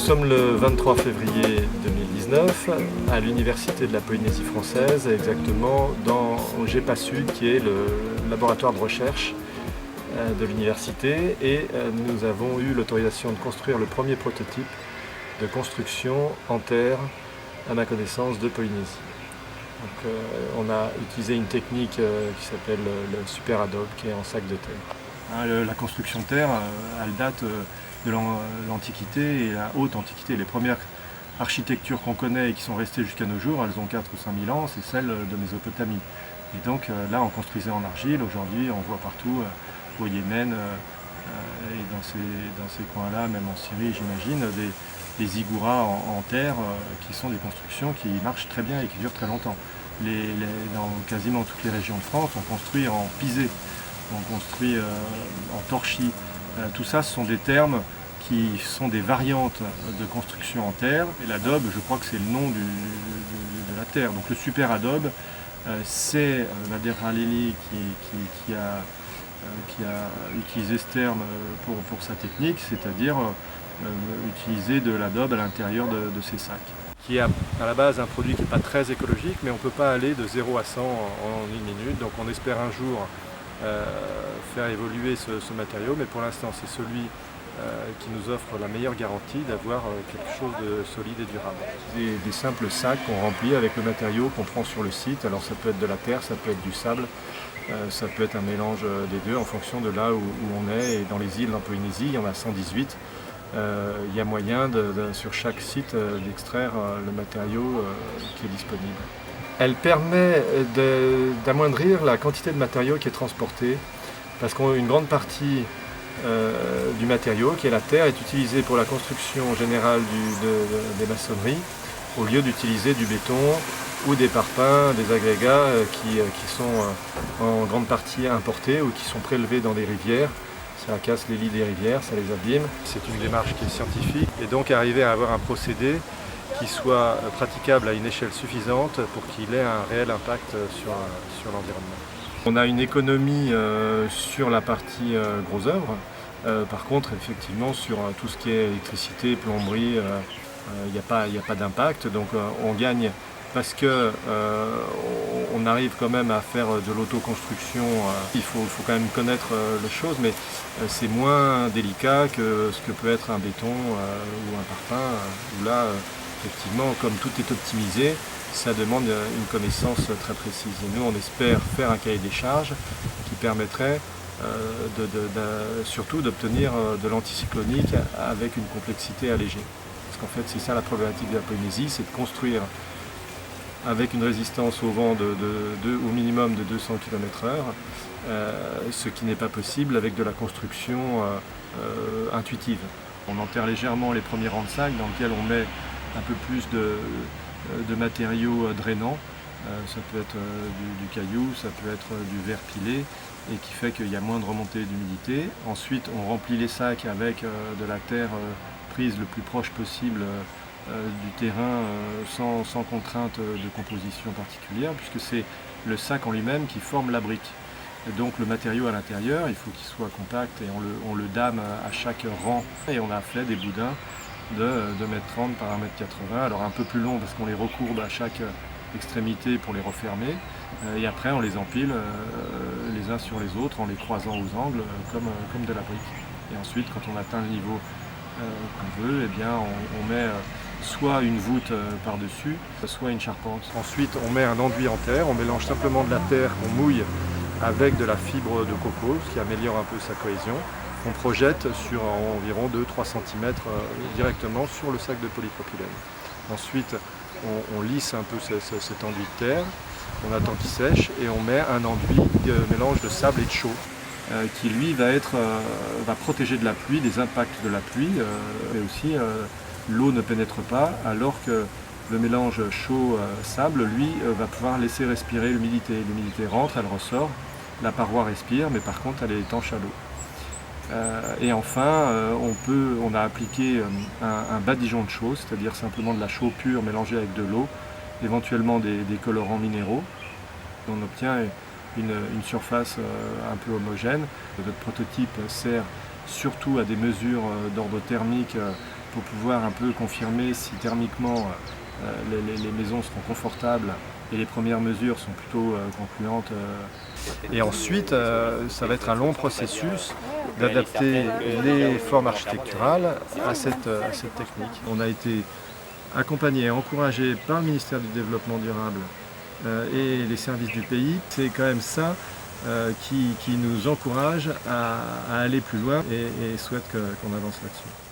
sommes le 23 février 2019 à l'Université de la Polynésie française, exactement au GEPA Sud qui est le laboratoire de recherche de l'université, et nous avons eu l'autorisation de construire le premier prototype de construction en terre, à ma connaissance, de Polynésie. Donc, on a utilisé une technique qui s'appelle le super adobe, qui est en sac de terre. La construction de terre, elle date de l'Antiquité et la haute Antiquité. Les premières architectures qu'on connaît et qui sont restées jusqu'à nos jours, elles ont 4 ou 5 000 ans, c'est celle de Mésopotamie. Et donc là, on construisait en argile. Aujourd'hui, on voit partout au Yémen et dans ces coins-là, même en Syrie, j'imagine, des zigouras en terre qui sont des constructions qui marchent très bien et qui durent très longtemps. Dans quasiment toutes les régions de France, on construit en pisé, on construit en torchis. Tout ça, ce sont des termes qui sont des variantes de construction en terre. Et l'adobe, je crois que c'est le nom de la terre. Donc le super adobe, c'est Nader Khalili qui a utilisé ce terme pour sa technique, c'est-à-dire utiliser de l'adobe à l'intérieur de ces sacs. Qui est à la base un produit qui n'est pas très écologique, mais on ne peut pas aller de 0 à 100 en une minute. Donc on espère un jour faire évoluer ce matériau, mais pour l'instant c'est celui qui nous offre la meilleure garantie d'avoir quelque chose de solide et durable. Des simples sacs qu'on remplit avec le matériau qu'on prend sur le site. Alors ça peut être de la terre, ça peut être du sable, ça peut être un mélange des deux en fonction de là où on est. Et dans les îles en Polynésie, il y en a 118. Il y a moyen sur chaque site d'extraire le matériau qui est disponible. Elle permet d'amoindrir la quantité de matériau qui est transporté, parce qu'une grande partie du matériau, qui est la terre, est utilisée pour la construction générale des maçonneries, au lieu d'utiliser du béton ou des parpaings, des agrégats qui sont en grande partie importés ou qui sont prélevés dans des rivières. Ça casse les lits des rivières, ça les abîme. C'est une démarche qui est scientifique, et donc arriver à avoir un procédé qui soit praticable à une échelle suffisante pour qu'il ait un réel impact sur l'environnement. On a une économie sur la partie gros œuvres. Par contre, effectivement, sur tout ce qui est électricité, plomberie, il n'y a pas d'impact. Donc on gagne parce qu'on arrive quand même à faire de l'autoconstruction. Il faut quand même connaître les choses, mais c'est moins délicat que ce que peut être un béton ou un parpaing, où là, effectivement, comme tout est optimisé, ça demande une connaissance très précise. Et nous, on espère faire un cahier des charges qui permettrait surtout d'obtenir de l'anticyclonique avec une complexité allégée. Parce qu'en fait, c'est ça la problématique de la Polynésie, c'est de construire avec une résistance au vent au minimum de 200 km/h, ce qui n'est pas possible avec de la construction intuitive. On enterre légèrement les premiers rangs de sacs dans lesquels on met un peu plus de matériaux drainants. Ça peut être du caillou, ça peut être du verre pilé, et qui fait qu'il y a moins de remontée d'humidité. Ensuite, on remplit les sacs avec de la terre prise le plus proche possible du terrain, sans contrainte de composition particulière, puisque c'est le sac en lui-même qui forme la brique. Et donc le matériau à l'intérieur, il faut qu'il soit compact, et on le dame à chaque rang. Et on a fait des boudins de 2,30 m par 1,80 m, alors un peu plus long parce qu'on les recourbe à chaque extrémité pour les refermer, et après on les empile les uns sur les autres en les croisant aux angles comme de la brique. Et ensuite, quand on atteint le niveau qu'on veut, eh bien on met soit une voûte par-dessus, soit une charpente. Ensuite, on met un enduit en terre, on mélange simplement de la terre qu'on mouille avec de la fibre de coco, ce qui améliore un peu sa cohésion. On projette sur environ 2-3 cm directement sur le sac de polypropylène. Ensuite, on lisse un peu cet enduit de terre, on attend qu'il sèche, et on met un enduit mélange de sable et de chaux, qui lui va protéger de la pluie, des impacts de la pluie, et aussi l'eau ne pénètre pas, alors que le mélange chaud-sable, lui, va pouvoir laisser respirer l'humidité. L'humidité rentre, elle ressort, la paroi respire, mais par contre elle est étanche à l'eau. Et enfin, on a appliqué un badigeon de chaux, c'est-à-dire simplement de la chaux pure mélangée avec de l'eau, éventuellement des colorants minéraux. On obtient une surface un peu homogène. Notre prototype sert surtout à des mesures d'ordre thermique pour pouvoir un peu confirmer si thermiquement les maisons seront confortables et les premières mesures sont plutôt concluantes. Et ensuite, ça va être un long processus d'adapter les formes architecturales à cette technique. On a été accompagné et encouragé par le ministère du Développement durable et les services du pays. C'est quand même ça qui nous encourage à aller plus loin et souhaite qu'on avance là-dessus.